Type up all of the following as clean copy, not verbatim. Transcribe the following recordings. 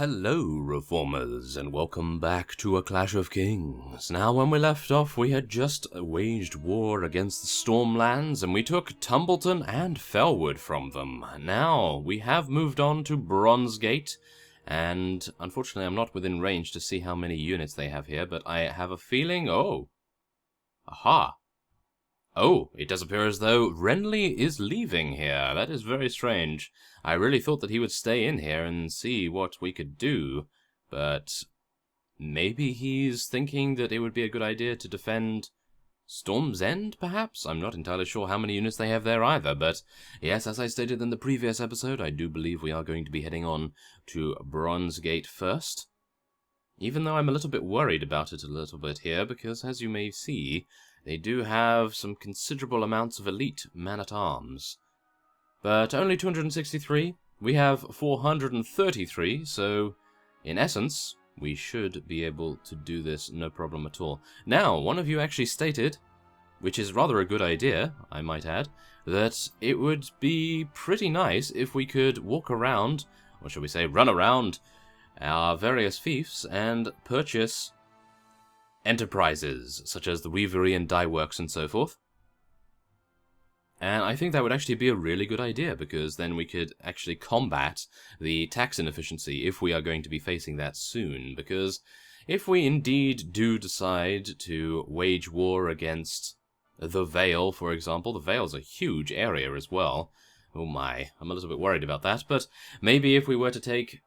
Hello, Reformers, and welcome back to A Clash of Kings. Now, when we left off, we had just waged war against the Stormlands, and we took Tumbleton and Fellwood from them. Now, we have moved on to Bronzegate, and unfortunately I'm not within range to see how many units they have here, but I have a feeling... Oh! Aha! Oh, it does appear as though Renly is leaving here. That is very strange. I really thought that he would stay in here and see what we could do, but maybe he's thinking that it would be a good idea to defend Storm's End, perhaps? I'm not entirely sure how many units they have there either, but yes, as I stated in the previous episode, I do believe we are going to be heading on to Bronzegate first. Even though I'm a little bit worried about it a little bit here, because as you may see, they do have some considerable amounts of elite man-at-arms. But only 263. We have 433, so in essence, we should be able to do this no problem at all. Now, one of you actually stated, which is rather a good idea, I might add, that it would be pretty nice if we could walk around, or shall we say run around, our various fiefs and purchase enterprises, such as the weavery and dye works and so forth. And I think that would actually be a really good idea, because then we could actually combat the tax inefficiency if we are going to be facing that soon. Because if we indeed do decide to wage war against the Vale, for example, the Vale's a huge area as well. Oh my, I'm a little bit worried about that, but maybe if we were to take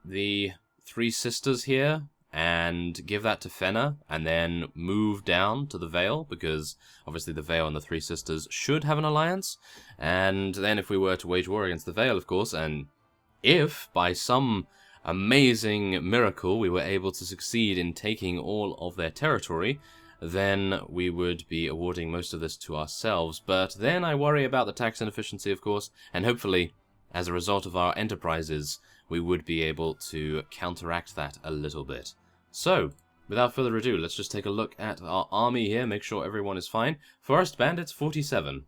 the Three Sisters here and give that to Fenna, and then move down to the Vale, because obviously the Vale and the Three Sisters should have an alliance, and then if we were to wage war against the Vale, of course, and if, by some amazing miracle, we were able to succeed in taking all of their territory, then we would be awarding most of this to ourselves, but then I worry about the tax inefficiency, of course, and hopefully, as a result of our enterprises, we would be able to counteract that a little bit. So, without further ado, let's just take a look at our army here, make sure everyone is fine. Forest Bandits, 47.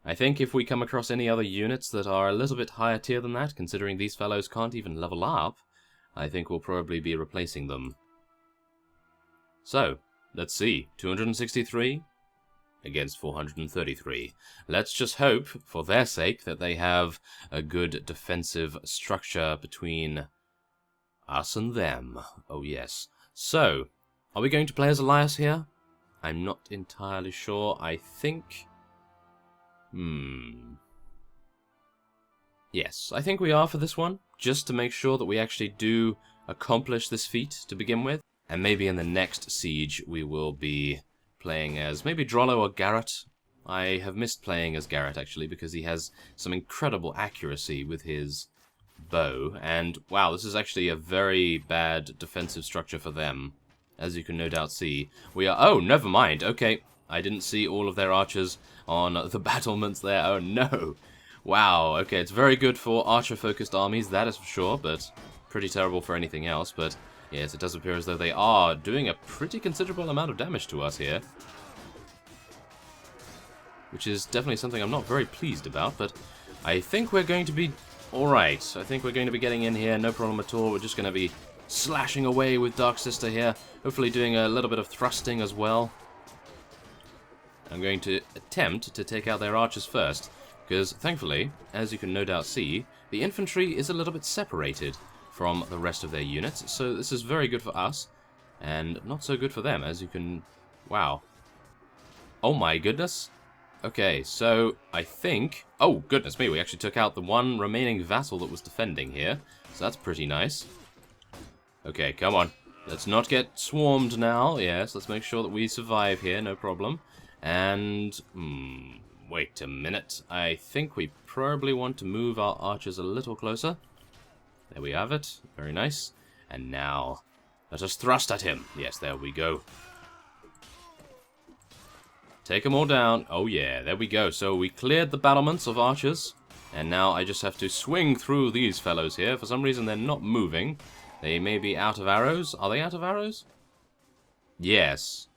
I think if we come across any other units that are a little bit higher tier than that, considering these fellows can't even level up, I think we'll probably be replacing them. So, let's see. 263 against 433. Let's just hope, for their sake, that they have a good defensive structure between us and them. Oh yes. So, are we going to play as Elias here? I'm not entirely sure. I think... Yes, I think we are for this one, just to make sure that we actually do accomplish this feat to begin with. And maybe in the next siege we will be playing as maybe Drollo or Garrett. I have missed playing as Garrett, actually, because he has some incredible accuracy with his bow, and wow, this is actually a very bad defensive structure for them, as you can no doubt see. We are... Oh, never mind, okay, I didn't see all of their archers on the battlements there. Oh no, wow, okay, it's very good for archer-focused armies, that is for sure, but pretty terrible for anything else. But yes, it does appear as though they are doing a pretty considerable amount of damage to us here, which is definitely something I'm not very pleased about, but I think we're going to be alright. I think we're going to be getting in here, no problem at all. We're just going to be slashing away with Dark Sister here, hopefully doing a little bit of thrusting as well. I'm going to attempt to take out their archers first, because thankfully, as you can no doubt see, the infantry is a little bit separated from the rest of their units, so this is very good for us, and not so good for them, as you can... Wow. Oh my goodness. Okay, so I think... Oh, goodness me, we actually took out the one remaining vassal that was defending here, so that's pretty nice. Okay, come on. Let's not get swarmed now. Yes, let's make sure that we survive here, no problem. And... wait a minute. I think we probably want to move our archers a little closer. There we have it. Very nice. And now, let us thrust at him. Yes, there we go. Take them all down. Oh yeah, there we go. So we cleared the battlements of archers, and now I just have to swing through these fellows here. For some reason they're not moving. They may be out of arrows. Are they out of arrows? Yes.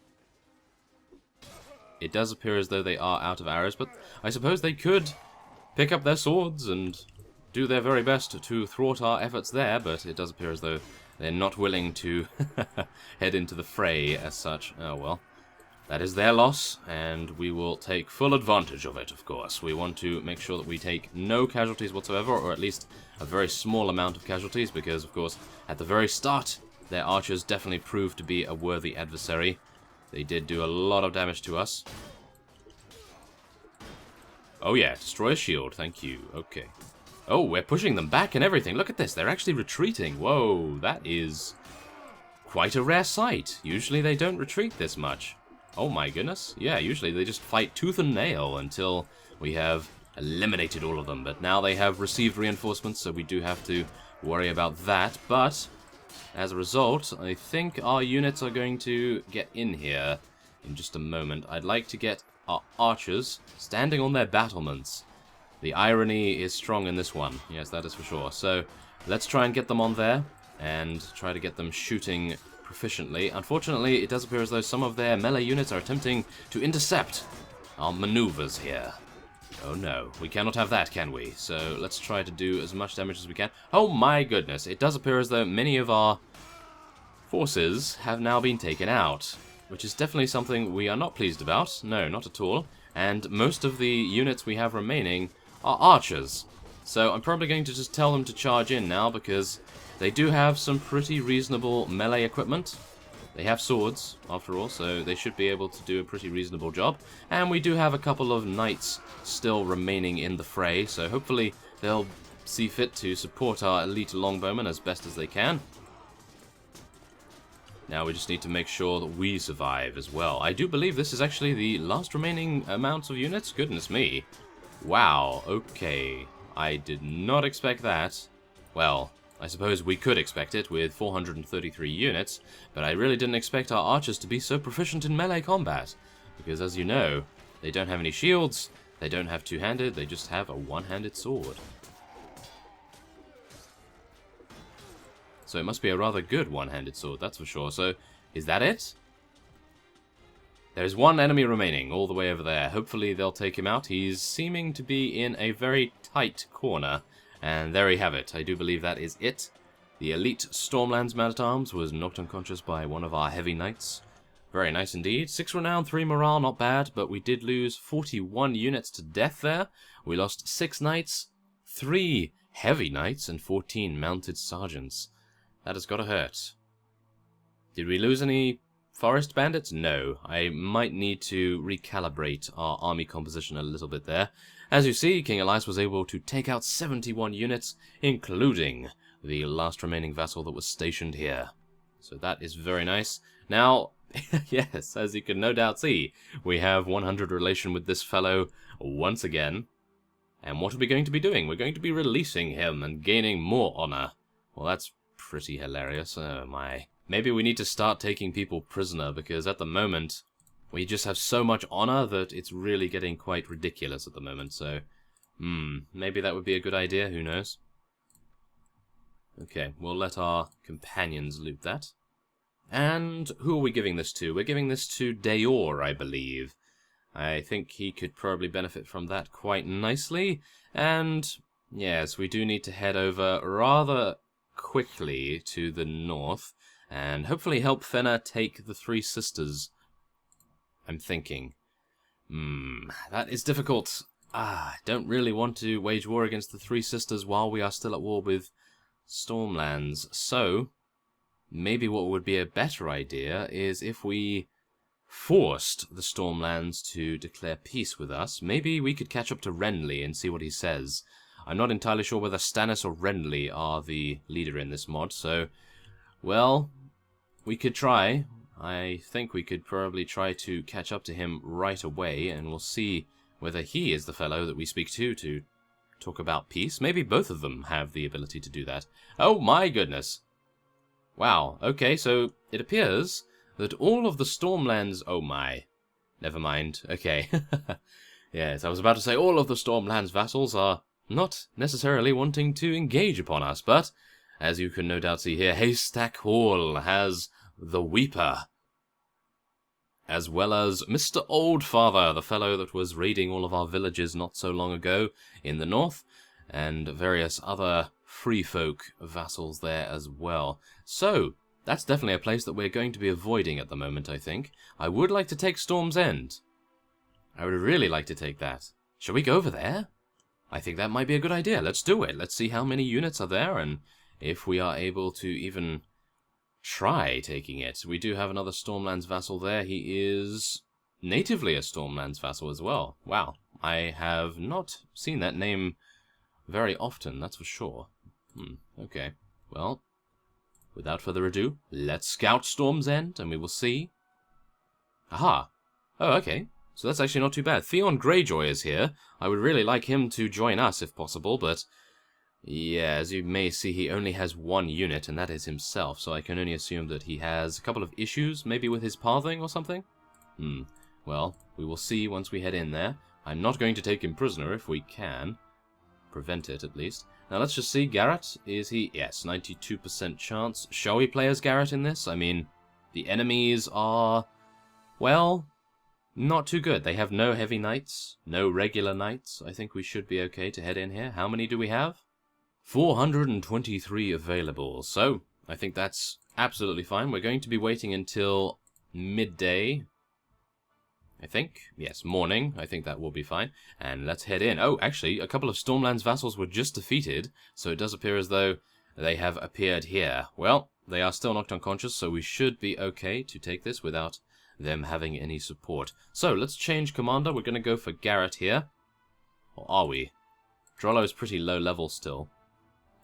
It does appear as though they are out of arrows, but I suppose they could pick up their swords and do their very best to thwart our efforts there, but it does appear as though they're not willing to head into the fray as such. Oh well. That is their loss, and we will take full advantage of it, of course. We want to make sure that we take no casualties whatsoever, or at least a very small amount of casualties, because, of course, at the very start, their archers definitely proved to be a worthy adversary. They did do a lot of damage to us. Oh yeah, destroy a shield, thank you. Okay. Oh, we're pushing them back and everything. Look at this, they're actually retreating. Whoa, that is quite a rare sight. Usually they don't retreat this much. Oh my goodness. Yeah, usually they just fight tooth and nail until we have eliminated all of them. But now they have received reinforcements, so we do have to worry about that. But as a result, I think our units are going to get in here in just a moment. I'd like to get our archers standing on their battlements. The irony is strong in this one. Yes, that is for sure. So let's try and get them on there and try to get them shooting proficiently. Unfortunately, it does appear as though some of their melee units are attempting to intercept our maneuvers here. Oh no, we cannot have that, can we? So let's try to do as much damage as we can. Oh my goodness, it does appear as though many of our forces have now been taken out, which is definitely something we are not pleased about. No, not at all. And most of the units we have remaining are archers. So I'm probably going to just tell them to charge in now, because they do have some pretty reasonable melee equipment. They have swords, after all, so they should be able to do a pretty reasonable job. And we do have a couple of knights still remaining in the fray, so hopefully they'll see fit to support our elite longbowmen as best as they can. Now we just need to make sure that we survive as well. I do believe this is actually the last remaining amounts of units. Goodness me. Wow, okay. I did not expect that. Well, I suppose we could expect it with 433 units, but I really didn't expect our archers to be so proficient in melee combat. Because as you know, they don't have any shields, they don't have two-handed, they just have a one-handed sword. So it must be a rather good one-handed sword, that's for sure. So, is that it? There's one enemy remaining, all the way over there. Hopefully they'll take him out. He's seeming to be in a very tight corner. And there we have it. I do believe that is it. The elite Stormlands man-at-arms was knocked unconscious by one of our heavy knights. Very nice indeed. 6 renown, 3 morale, not bad, but we did lose 41 units to death there. We lost 6 knights, 3 heavy knights, and 14 mounted sergeants. That has got to hurt. Did we lose any forest bandits? No. I might need to recalibrate our army composition a little bit there. As you see, King Elias was able to take out 71 units, including the last remaining vassal that was stationed here. So that is very nice. Now, yes, as you can no doubt see, we have 100 relation with this fellow once again. And what are we going to be doing? We're going to be releasing him and gaining more honor. Well, that's pretty hilarious. Oh my. Maybe we need to start taking people prisoner, because at the moment we just have so much honor that it's really getting quite ridiculous at the moment, so maybe that would be a good idea, who knows. Okay, we'll let our companions loot that. And who are we giving this to? We're giving this to Dayor, I believe. I think he could probably benefit from that quite nicely. And yes, we do need to head over rather quickly to the north and hopefully help Fenna take the Three Sisters. I'm thinking. That is difficult. I don't really want to wage war against the Three Sisters while we are still at war with Stormlands. So, maybe what would be a better idea is if we forced the Stormlands to declare peace with us. Maybe we could catch up to Renly and see what he says. I'm not entirely sure whether Stannis or Renly are the leader in this mod, so, well, we could try. I think we could probably try to catch up to him right away, and we'll see whether he is the fellow that we speak to talk about peace. Maybe both of them have the ability to do that. Oh my goodness! Wow, okay, so it appears that all of the Stormlands... Oh my. Never mind, okay. Yes, I was about to say all of the Stormlands vassals are not necessarily wanting to engage upon us, but, as you can no doubt see here, Haystack Hall has the Weeper, as well as Mr. Oldfather, the fellow that was raiding all of our villages not so long ago in the north, and various other free folk vassals there as well. So, that's definitely a place that we're going to be avoiding at the moment, I think. I would like to take Storm's End. I would really like to take that. Shall we go over there? I think that might be a good idea. Let's do it. Let's see how many units are there, and if we are able to even try taking it. We do have another Stormlands vassal there. He is natively a Stormlands vassal as well. Wow. I have not seen that name very often, that's for sure. Okay. Well, without further ado, let's scout Storm's End, and we will see. Aha! Oh, okay. So that's actually not too bad. Theon Greyjoy is here. I would really like him to join us if possible, but yeah, as you may see, he only has one unit, and that is himself, so I can only assume that he has a couple of issues, maybe with his pathing or something? Well, we will see once we head in there. I'm not going to take him prisoner if we can. Prevent it, at least. Now, let's just see. Garrett, is he? Yes, 92% chance. Shall we play as Garrett in this? I mean, the enemies are, well, not too good. They have no heavy knights, no regular knights. I think we should be okay to head in here. How many do we have? 423 available. So, I think that's absolutely fine. We're going to be waiting until midday. I think. Yes, morning. I think that will be fine. And let's head in. Oh, actually, a couple of Stormlands vassals were just defeated, so it does appear as though they have appeared here. Well, they are still knocked unconscious, so we should be okay to take this without them having any support. So, let's change commander. We're going to go for Garrett here. Or are we? Drollo's pretty low level still.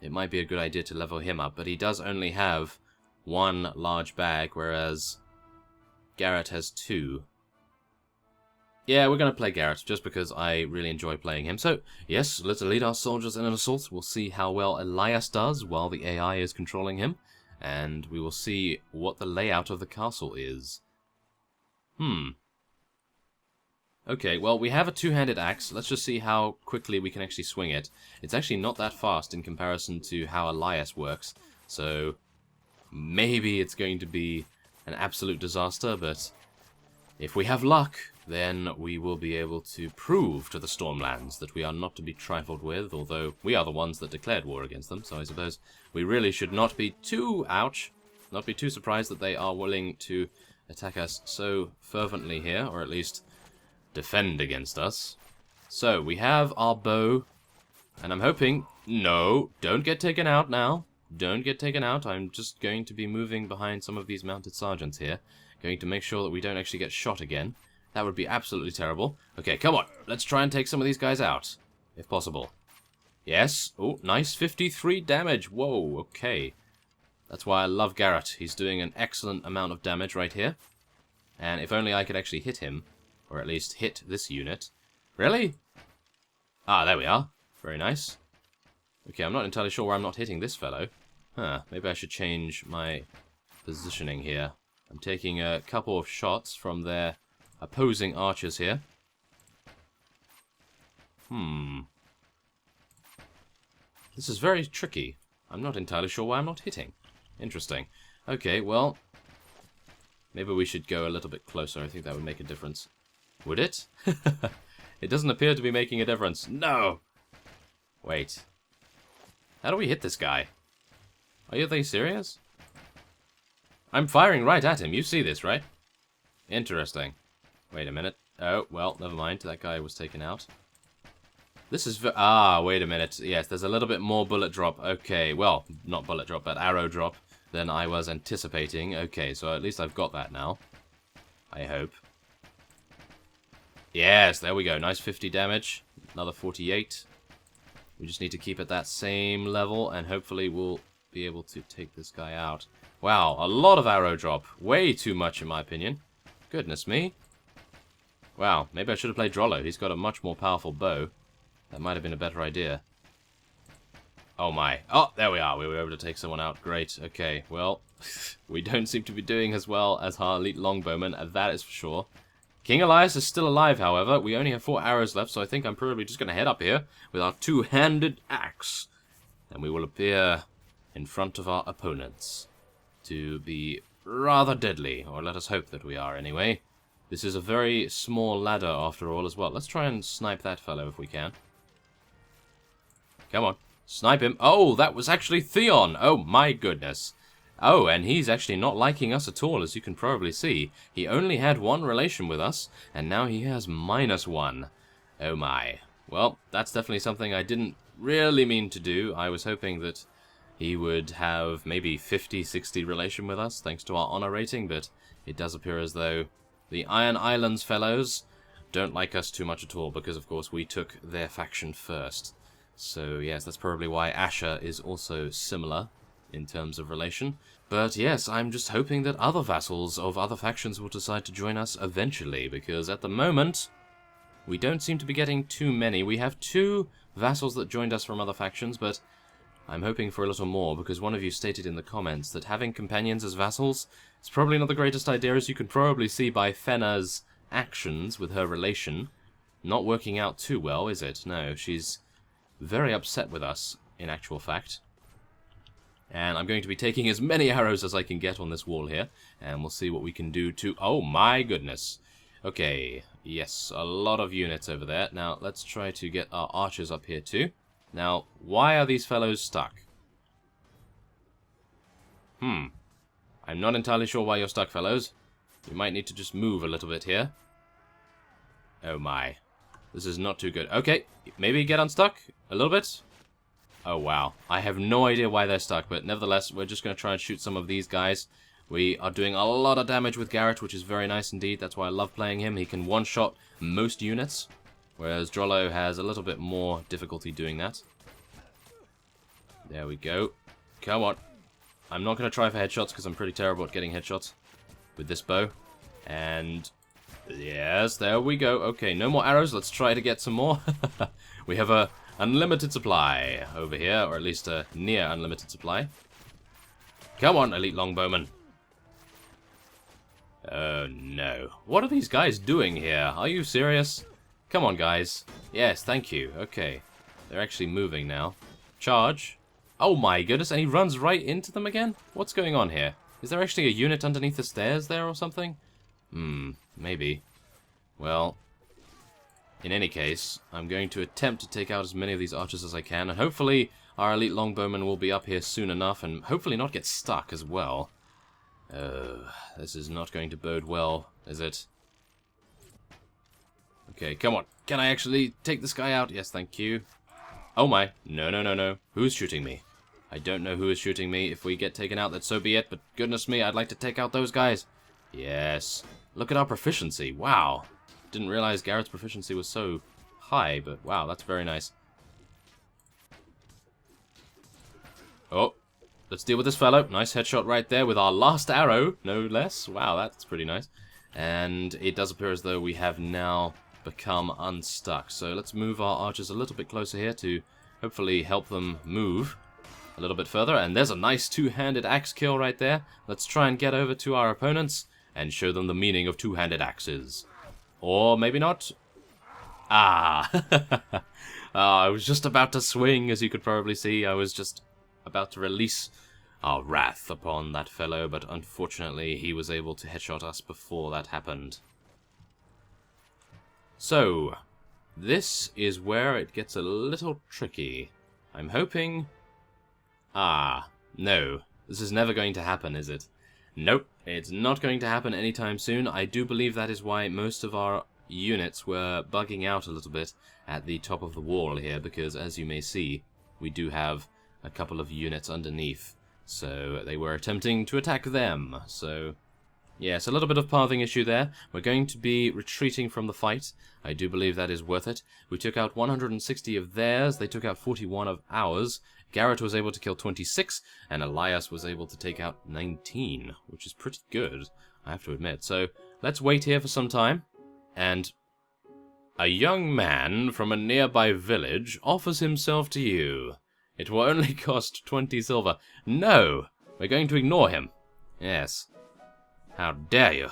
It might be a good idea to level him up, but he does only have one large bag, whereas Garrett has two. Yeah, we're going to play Garrett, just because I really enjoy playing him. So, yes, let's lead our soldiers in an assault. We'll see how well Elias does while the AI is controlling him. And we will see what the layout of the castle is. Okay, well, we have a two-handed axe. Let's just see how quickly we can actually swing it. It's actually not that fast in comparison to how Elias works. So, maybe it's going to be an absolute disaster, but if we have luck, then we will be able to prove to the Stormlands that we are not to be trifled with, although we are the ones that declared war against them, so I suppose we really should not be too, not be too surprised that they are willing to attack us so fervently here, or at least defend against us. So, we have our bow, and I'm hoping, no, don't get taken out now. Don't get taken out. I'm just going to be moving behind some of these mounted sergeants here, going to make sure that we don't actually get shot again. That would be absolutely terrible. Okay, come on. Let's try and take some of these guys out, if possible. Yes. Oh, nice 53 damage. Whoa, okay. That's why I love Garrett. He's doing an excellent amount of damage right here. And if only I could actually hit him, or at least hit this unit. Really? Ah, there we are. Very nice. Okay, I'm not entirely sure where I'm not hitting this fellow. Maybe I should change my positioning here. I'm taking a couple of shots from their opposing archers here. This is very tricky. I'm not entirely sure why I'm not hitting. Interesting. Okay, well, maybe we should go a little bit closer. I think that would make a difference. Would it? It doesn't appear to be making a difference. No! Wait. How do we hit this guy? Are they serious? I'm firing right at him. You see this, right? Interesting. Wait a minute. Oh, well, never mind. That guy was taken out. This is... wait a minute. Yes, there's a little bit more bullet drop. Okay, well, not bullet drop, but arrow drop than I was anticipating. Okay, so at least I've got that now. I hope. Yes, there we go. Nice 50 damage. Another 48. We just need to keep at that same level, and hopefully we'll be able to take this guy out. Wow, a lot of arrow drop. Way too much, in my opinion. Goodness me. Wow, maybe I should have played Drollo. He's got a much more powerful bow. That might have been a better idea. Oh my. Oh, there we are. We were able to take someone out. Great. Okay, well, we don't seem to be doing as well as our elite longbowmen, that is for sure. King Elias is still alive, however. We only have 4 arrows left, so I think I'm probably just going to head up here with our two-handed axe. And we will appear in front of our opponents to be rather deadly, or let us hope that we are anyway. This is a very small ladder after all as well. Let's try and snipe that fellow if we can. Come on. Snipe him. Oh, that was actually Theon. Oh, my goodness. Oh, and he's actually not liking us at all, as you can probably see. He only had one relation with us, and now he has -1. Oh my. Well, that's definitely something I didn't really mean to do. I was hoping that he would have maybe 50-60 relation with us, thanks to our honor rating, but it does appear as though the Iron Islands fellows don't like us too much at all, because of course we took their faction first. So yes, that's probably why Asher is also similar in terms of relation. But yes, I'm just hoping that other vassals of other factions will decide to join us eventually, because at the moment, we don't seem to be getting too many. We have 2 vassals that joined us from other factions, but I'm hoping for a little more, because one of you stated in the comments that having companions as vassals is probably not the greatest idea, as you can probably see by Fenna's actions with her relation. Not working out too well, is it? No, she's very upset with us, in actual fact. And I'm going to be taking as many arrows as I can get on this wall here, and we'll see what we can do to... Oh my goodness. Okay, yes, a lot of units over there. Now, let's try to get our archers up here too. Now, why are these fellows stuck? I'm not entirely sure why you're stuck, fellows. You might need to just move a little bit here. Oh my. This is not too good. Okay, maybe get unstuck a little bit. Oh wow. I have no idea why they're stuck, but nevertheless, we're just going to try and shoot some of these guys. We are doing a lot of damage with Garrett, which is very nice indeed. That's why I love playing him. He can one-shot most units, whereas Drollo has a little bit more difficulty doing that. There we go. Come on. I'm not going to try for headshots because I'm pretty terrible at getting headshots with this bow. And yes, there we go. Okay, no more arrows. Let's try to get some more. We have a unlimited supply over here, or at least a near unlimited supply. Come on, elite longbowmen. Oh no. What are these guys doing here? Are you serious? Come on, guys. Yes, thank you. Okay. They're actually moving now. Charge. Oh my goodness, and he runs right into them again? What's going on here? Is there actually a unit underneath the stairs there or something? Maybe. Well, in any case, I'm going to attempt to take out as many of these archers as I can, and hopefully our elite longbowmen will be up here soon enough, and hopefully not get stuck as well. This is not going to bode well, is it? Okay, come on. Can I actually take this guy out? Yes, thank you. Oh my. No, no, no, no. Who's shooting me? I don't know who is shooting me. If we get taken out, then so be it, but goodness me, I'd like to take out those guys. Yes. Look at our proficiency. Wow. Didn't realize Garrett's proficiency was so high, but wow, that's very nice. Oh, let's deal with this fellow. Nice headshot right there with our last arrow, no less. Wow, that's pretty nice. And it does appear as though we have now become unstuck. So let's move our archers a little bit closer here to hopefully help them move a little bit further. And there's a nice two-handed axe kill right there. Let's try and get over to our opponents and show them the meaning of two-handed axes. Or maybe not. Ah! I was just about to swing, as you could probably see. I was just about to release our wrath upon that fellow, but unfortunately he was able to headshot us before that happened. So, this is where it gets a little tricky. I'm hoping... Ah, no. This is never going to happen, is it? Nope, it's not going to happen anytime soon. I do believe that is why most of our units were bugging out a little bit at the top of the wall here, because as you may see, we do have a couple of units underneath. So they were attempting to attack them. So yes, a little bit of pathing issue there. We're going to be retreating from the fight. I do believe that is worth it. We took out 160 of theirs. They took out 41 of ours. Garrett was able to kill 26, and Elias was able to take out 19, which is pretty good, I have to admit. So let's wait here for some time. And a young man from a nearby village offers himself to you. It will only cost 20 silver. No! We're going to ignore him. Yes. How dare you?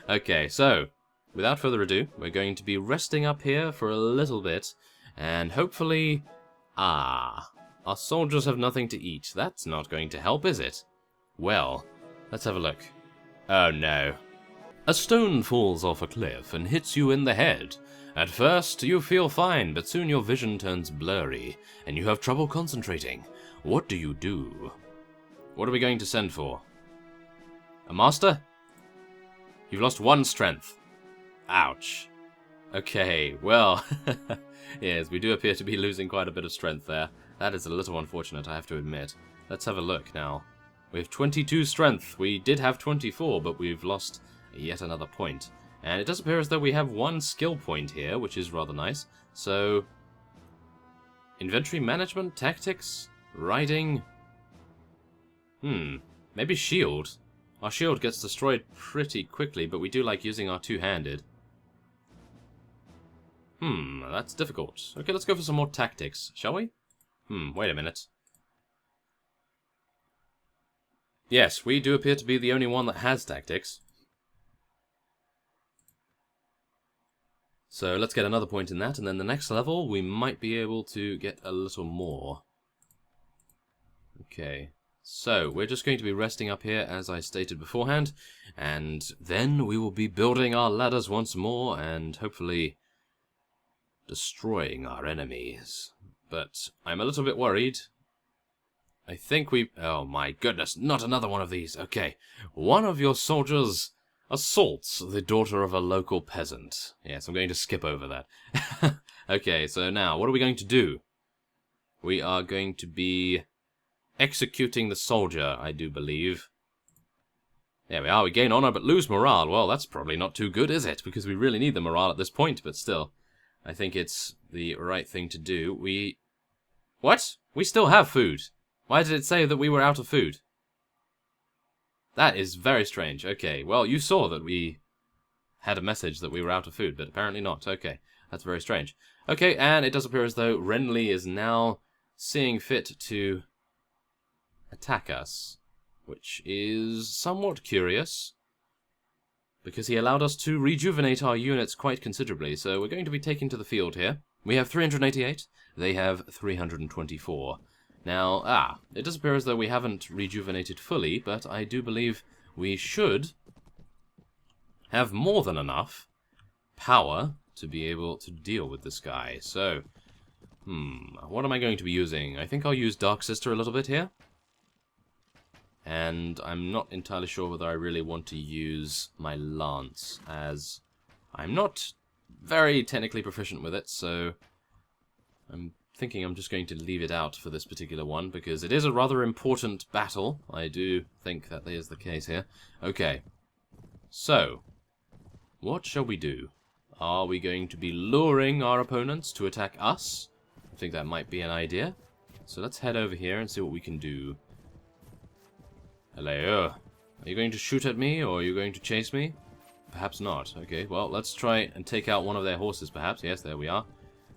Okay, so, without further ado, we're going to be resting up here for a little bit, and hopefully... Ah, our soldiers have nothing to eat. That's not going to help, is it? Well, let's have a look. Oh no. A stone falls off a cliff and hits you in the head. At first, you feel fine, but soon your vision turns blurry, and you have trouble concentrating. What do you do? What are we going to send for? A master? You've lost 1 strength. Ouch. Okay, well, yes, we do appear to be losing quite a bit of strength there. That is a little unfortunate, I have to admit. Let's have a look now. We have 22 strength. We did have 24, but we've lost yet another point. And it does appear as though we have 1 skill point here, which is rather nice. So, inventory management, tactics, riding. Maybe shield. Our shield gets destroyed pretty quickly, but we do like using our two-handed. That's difficult. Okay, let's go for some more tactics, shall we? Wait a minute. Yes, we do appear to be the only one that has tactics. So let's get another point in that, and then the next level we might be able to get a little more. Okay, so we're just going to be resting up here as I stated beforehand, and then we will be building our ladders once more and hopefully destroying our enemies. But I'm a little bit worried. I think we... Oh my goodness, not another one of these. Okay, one of your soldiers assaults the daughter of a local peasant. Yes, I'm going to skip over that. Okay, so now, what are we going to do? We are going to be executing the soldier, I do believe. There we are, we gain honor but lose morale. Well, that's probably not too good, is it? Because we really need the morale at this point, but still. I think it's the right thing to do. What? We still have food. Why did it say that we were out of food? That is very strange. Okay, well, you saw that we had a message that we were out of food, but apparently not. Okay, that's very strange. Okay, and it does appear as though Renly is now seeing fit to attack us, which is somewhat curious, because he allowed us to rejuvenate our units quite considerably, so we're going to be taking to the field here. We have 388, they have 324. Now, it does appear as though we haven't rejuvenated fully, but I do believe we should have more than enough power to be able to deal with this guy. So, what am I going to be using? I think I'll use Dark Sister a little bit here. And I'm not entirely sure whether I really want to use my lance, as I'm not very technically proficient with it, so I'm thinking I'm just going to leave it out for this particular one, because it is a rather important battle. I do think that is the case here. Okay, so what shall we do? Are we going to be luring our opponents to attack us? I think that might be an idea. So let's head over here and see what we can do. Hello. Are you going to shoot at me, or are you going to chase me? Perhaps not. Okay, well, let's try and take out one of their horses, perhaps. Yes, there we are.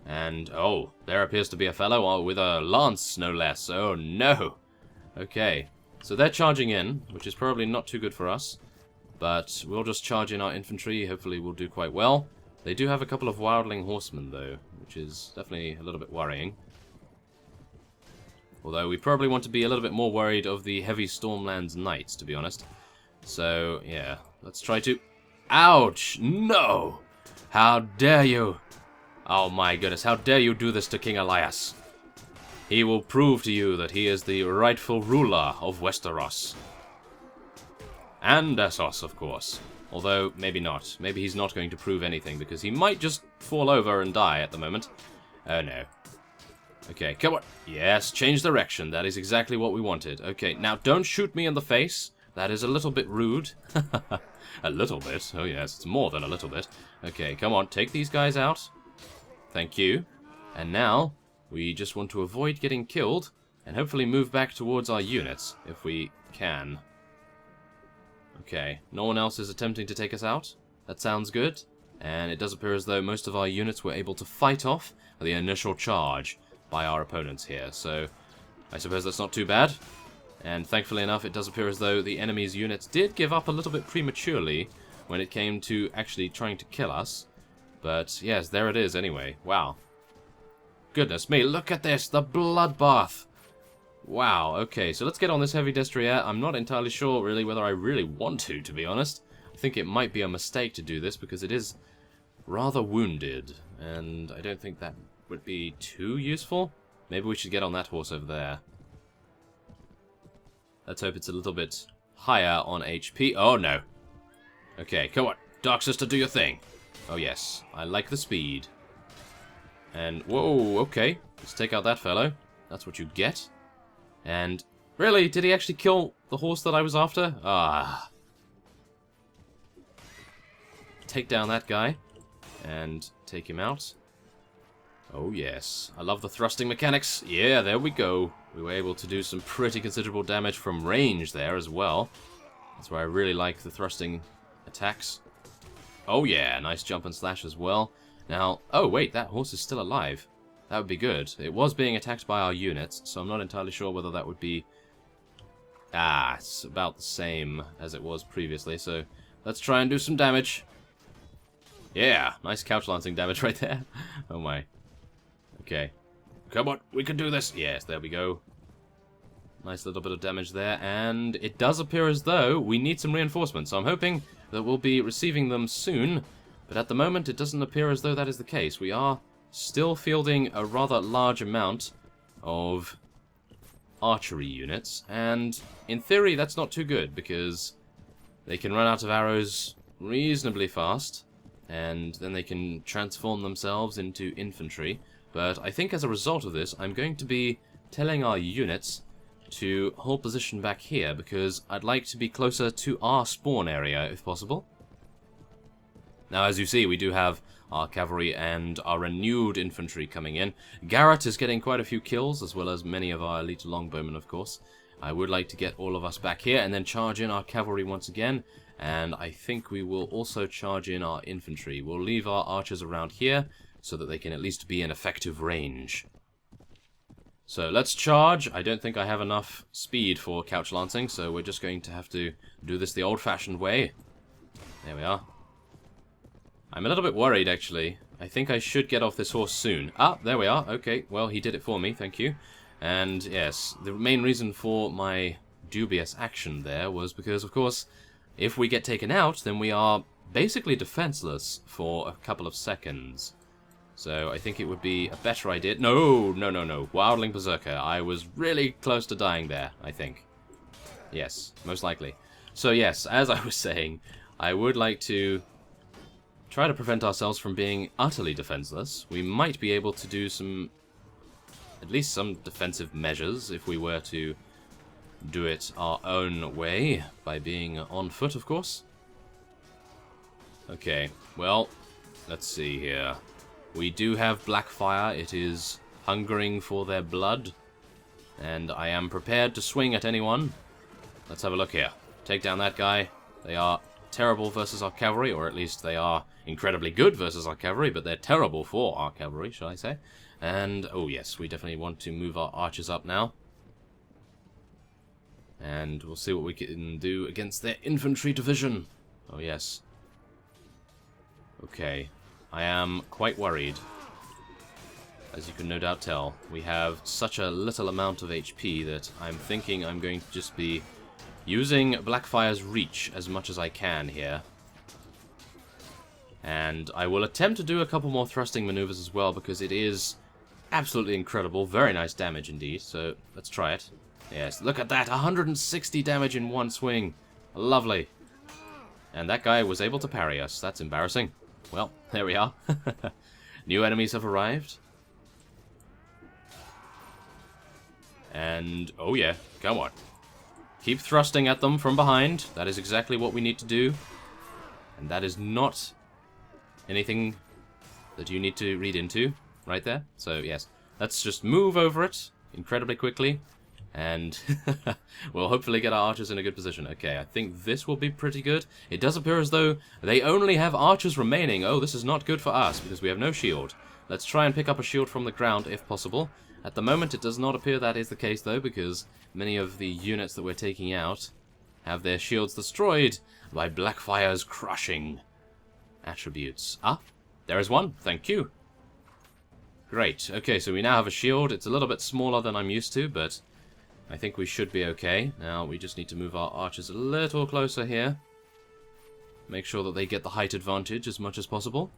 And, oh, there appears to be a fellow with a lance, no less. Oh, no. Okay, so they're charging in, which is probably not too good for us. But we'll just charge in our infantry. Hopefully we'll do quite well. They do have a couple of wildling horsemen, though, which is definitely a little bit worrying. Although we probably want to be a little bit more worried of the heavy Stormlands Knights, to be honest. So, yeah, let's try to... Ouch! No! How dare you! Oh my goodness, how dare you do this to King Elias? He will prove to you that he is the rightful ruler of Westeros. And Essos, of course. Although, maybe not. Maybe he's not going to prove anything, because he might just fall over and die at the moment. Oh no. Okay, come on. Yes, change direction. That is exactly what we wanted. Okay, now don't shoot me in the face. That is a little bit rude. A little bit? Oh yes, it's more than a little bit. Okay, come on, take these guys out. Thank you. And now, we just want to avoid getting killed, and hopefully move back towards our units, if we can. Okay, no one else is attempting to take us out. That sounds good. And it does appear as though most of our units were able to fight off the initial charge by our opponents here. So, I suppose that's not too bad. And thankfully enough, it does appear as though the enemy's units did give up a little bit prematurely when it came to actually trying to kill us. But, yes, there it is anyway. Wow. Goodness me, look at this! The bloodbath! Wow, okay, so let's get on this heavy destrier. I'm not entirely sure, really, whether I really want to be honest. I think it might be a mistake to do this, because it is rather wounded. and I don't think that would be too useful. Maybe we should get on that horse over there. Let's hope it's a little bit higher on HP. Oh, no. Okay, come on. Dark Sister, do your thing. Oh, yes. I like the speed. And, whoa, okay. Let's take out that fellow. That's what you get. And, really? Did he actually kill the horse that I was after? Ah. Take down that guy. And take him out. Oh, yes. I love the thrusting mechanics. Yeah, there we go. We were able to do some pretty considerable damage from range there as well. That's where I really like the thrusting attacks. Oh, yeah. Nice jump and slash as well. Now, oh, wait. That horse is still alive. That would be good. It was being attacked by our units, so I'm not entirely sure whether that would be... Ah, it's about the same as it was previously, so let's try and do some damage. Yeah, nice couch lancing damage right there. Oh my. Okay. Come on, we can do this. Yes, there we go. Nice little bit of damage there, and it does appear as though we need some reinforcements, so I'm hoping that we'll be receiving them soon, but at the moment it doesn't appear as though that is the case. We are still fielding a rather large amount of archery units, and in theory that's not too good, because they can run out of arrows reasonably fast, and then they can transform themselves into infantry. But I think as a result of this, I'm going to be telling our units to hold position back here, because I'd like to be closer to our spawn area, if possible. Now, as you see, we do have our cavalry and our renewed infantry coming in. Garrett is getting quite a few kills, as well as many of our elite longbowmen, of course. I would like to get all of us back here, and then charge in our cavalry once again. And I think we will also charge in our infantry. We'll leave our archers around here, so that they can at least be in effective range. So let's charge. I don't think I have enough speed for couch lancing, so we're just going to have to do this the old-fashioned way. There we are. I'm a little bit worried, actually. I think I should get off this horse soon. Ah, there we are. Okay, well, he did it for me, thank you. And yes, the main reason for my dubious action there was because, of course, if we get taken out, then we are basically defenseless for a couple of seconds. So I think it would be a better idea... No, no, no, no. Wildling Berserker. I was really close to dying there, I think. Yes, most likely. So yes, as I was saying, I would like to try to prevent ourselves from being utterly defenseless. We might be able to do some... at least some defensive measures if we were to do it our own way, by being on foot, of course. Okay, well, let's see here. We do have Blackfire. It is hungering for their blood, and I am prepared to swing at anyone. Let's have a look here. Take down that guy. They are terrible versus our cavalry, or at least they are incredibly good versus our cavalry, but they're terrible for our cavalry, shall I say. And, oh yes, we definitely want to move our archers up now. And we'll see what we can do against their infantry division. Oh yes. Okay. I am quite worried, as you can no doubt tell. We have such a little amount of HP that I'm thinking I'm going to just be using Blackfire's reach as much as I can here. And I will attempt to do a couple more thrusting maneuvers as well, because it is absolutely incredible. Very nice damage indeed, so let's try it. Yes, look at that! 160 damage in one swing. Lovely. And that guy was able to parry us. That's embarrassing. Well, there we are. New enemies have arrived. And, oh yeah, come on. Keep thrusting at them from behind. That is exactly what we need to do. And that is not anything that you need to read into right there. So, yes, let's just move over it incredibly quickly. And we'll hopefully get our archers in a good position. Okay, I think this will be pretty good. It does appear as though they only have archers remaining. Oh, this is not good for us, because we have no shield. Let's try and pick up a shield from the ground, if possible. At the moment, it does not appear that is the case, though, because many of the units that we're taking out have their shields destroyed by Blackfire's crushing attributes. Ah, there is one. Thank you. Great. Okay, so we now have a shield. It's a little bit smaller than I'm used to, but I think we should be okay. Now, we just need to move our archers a little closer here. Make sure that they get the height advantage as much as possible.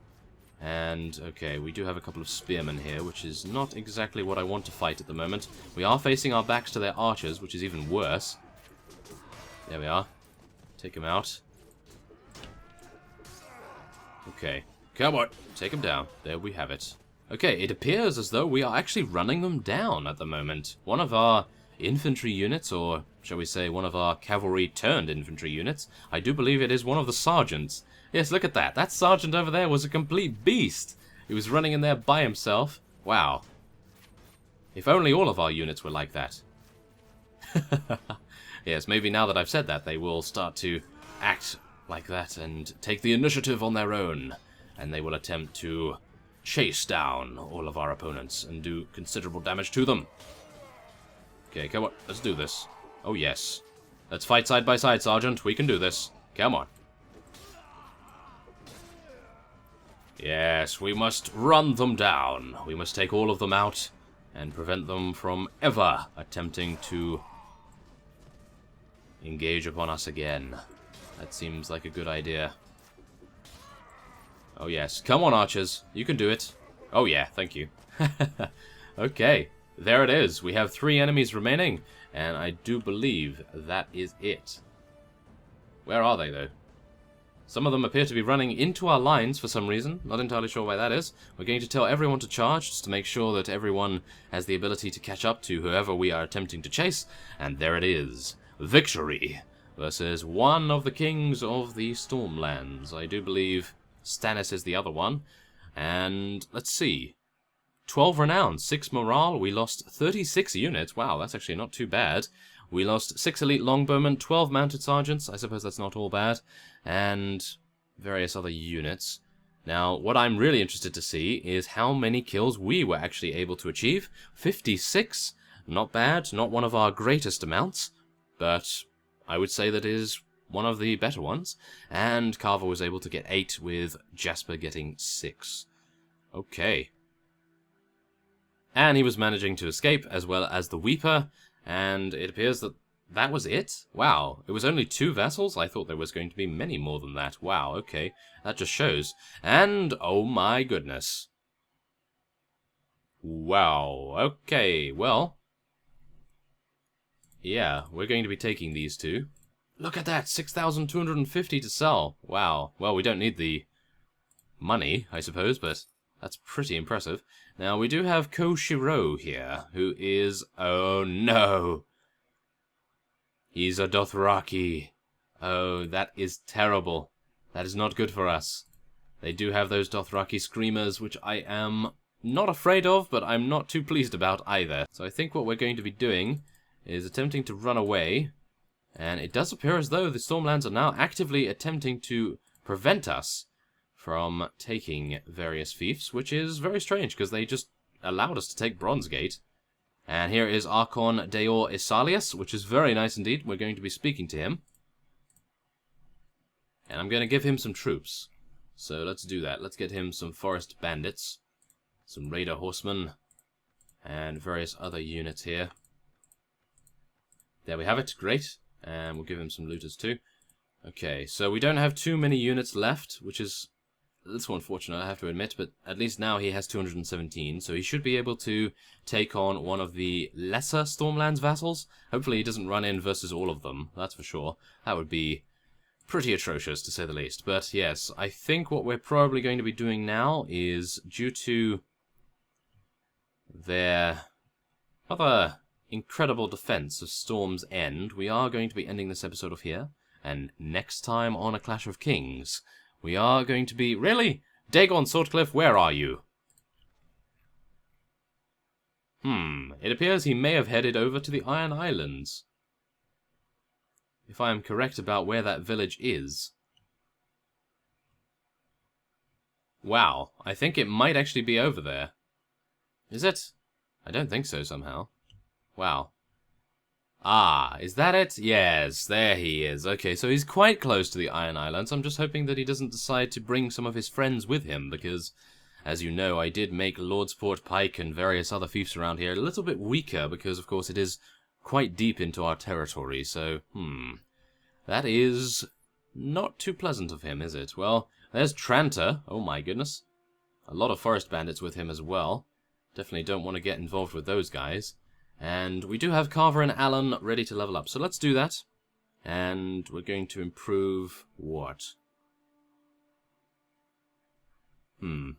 And, okay, we do have a couple of spearmen here, which is not exactly what I want to fight at the moment. We are facing our backs to their archers, which is even worse. There we are. Take him out. Okay. Come on. Take him down. There we have it. Okay, it appears as though we are actually running them down at the moment. One of our infantry units, or shall we say one of our cavalry-turned-infantry units, I do believe it is one of the sergeants. Yes, look at that. That sergeant over there was a complete beast. He was running in there by himself. Wow. If only all of our units were like that. Yes, maybe now that I've said that, they will start to act like that and take the initiative on their own. And they will attempt to chase down all of our opponents and do considerable damage to them. Okay, come on. Let's do this. Oh, yes. Let's fight side by side, Sergeant. We can do this. Come on. Yes, we must run them down. We must take all of them out and prevent them from ever attempting to engage upon us again. That seems like a good idea. Oh yes, come on archers, you can do it. Oh yeah, thank you. Okay, there it is. We have 3 enemies remaining, and I do believe that is it. Where are they though? Some of them appear to be running into our lines for some reason. Not entirely sure why that is. We're going to tell everyone to charge, just to make sure that everyone has the ability to catch up to whoever we are attempting to chase. And there it is. Victory versus one of the kings of the Stormlands. I do believe Stannis is the other one. And let's see. 12 renown, 6 morale. We lost 36 units. Wow, that's actually not too bad. We lost 6 elite longbowmen, 12 mounted sergeants. I suppose that's not all bad. And various other units. Now, what I'm really interested to see is how many kills we were actually able to achieve. 56. Not bad. Not one of our greatest amounts. But I would say that is one of the better ones. And Carver was able to get 8 with Jasper getting 6. Okay. And he was managing to escape as well as the Weeper. And it appears that that was it? Wow, it was only 2 vessels? I thought there was going to be many more than that. Wow, okay. That just shows. And, oh my goodness. Wow, okay, well. Yeah, we're going to be taking these 2. Look at that, 6,250 to sell. Wow, well, we don't need the money, I suppose, but that's pretty impressive. Now, we do have Koshiro here, who is... Oh, no! He's a Dothraki. Oh, that is terrible. That is not good for us. They do have those Dothraki screamers, which I am not afraid of, but I'm not too pleased about either. So I think what we're going to be doing is attempting to run away. And it does appear as though the Stormlands are now actively attempting to prevent us from taking various fiefs, which is very strange, because they just allowed us to take Bronzegate. And here is Archon Deor Isalius, which is very nice indeed. We're going to be speaking to him. And I'm going to give him some troops. So let's do that. Let's get him some forest bandits, some raider horsemen, and various other units here. There we have it. Great. And we'll give him some looters too. Okay, so we don't have too many units left, which is a little unfortunate, I have to admit, but at least now he has 217, so he should be able to take on one of the lesser Stormlands vassals. Hopefully he doesn't run in versus all of them, that's for sure. That would be pretty atrocious, to say the least. But yes, I think what we're probably going to be doing now is, due to their rather incredible defense of Storm's End, we are going to be ending this episode off here. And next time on A Clash of Kings, we are going to be... Really? Dagon Swordcliffe, where are you? It appears he may have headed over to the Iron Islands. If I am correct about where that village is. Wow, I think it might actually be over there. Is it? I don't think so somehow. Wow. Ah, is that it? Yes, there he is. Okay, so he's quite close to the Iron Islands. I'm just hoping that he doesn't decide to bring some of his friends with him, because, as you know, I did make Lordsport Pike and various other fiefs around here a little bit weaker, because, of course, it is quite deep into our territory, so, that is not too pleasant of him, is it? Well, there's Tranter. Oh, my goodness. A lot of forest bandits with him as well. Definitely don't want to get involved with those guys. And we do have Carver and Alan ready to level up. So let's do that. And we're going to improve what? I'm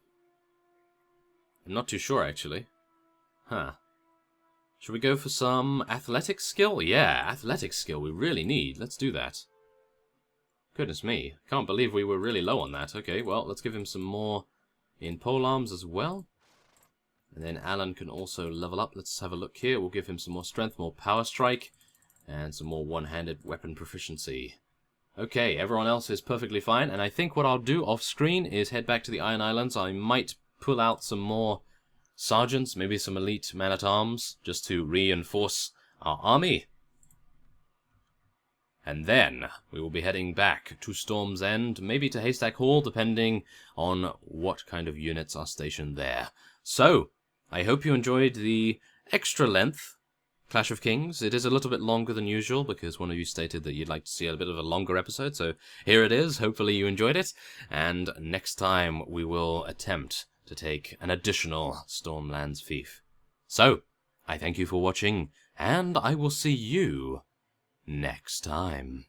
not too sure, actually. Huh. Should we go for some athletics skill? Yeah, athletics skill we really need. Let's do that. Goodness me. Can't believe we were really low on that. Okay, well, let's give him some more in polearms as well. And then Alan can also level up. Let's have a look here. We'll give him some more strength, more power strike, and some more one-handed weapon proficiency. Okay, everyone else is perfectly fine. And I think what I'll do off-screen is head back to the Iron Islands. I might pull out some more sergeants, maybe some elite man-at-arms, just to reinforce our army. And then we will be heading back to Storm's End, maybe to Haystack Hall, depending on what kind of units are stationed there. So, I hope you enjoyed the extra length Clash of Kings. It is a little bit longer than usual, because one of you stated that you'd like to see a bit of a longer episode, so here it is. Hopefully you enjoyed it, and next time we will attempt to take an additional Stormlands fief. So, I thank you for watching, and I will see you next time.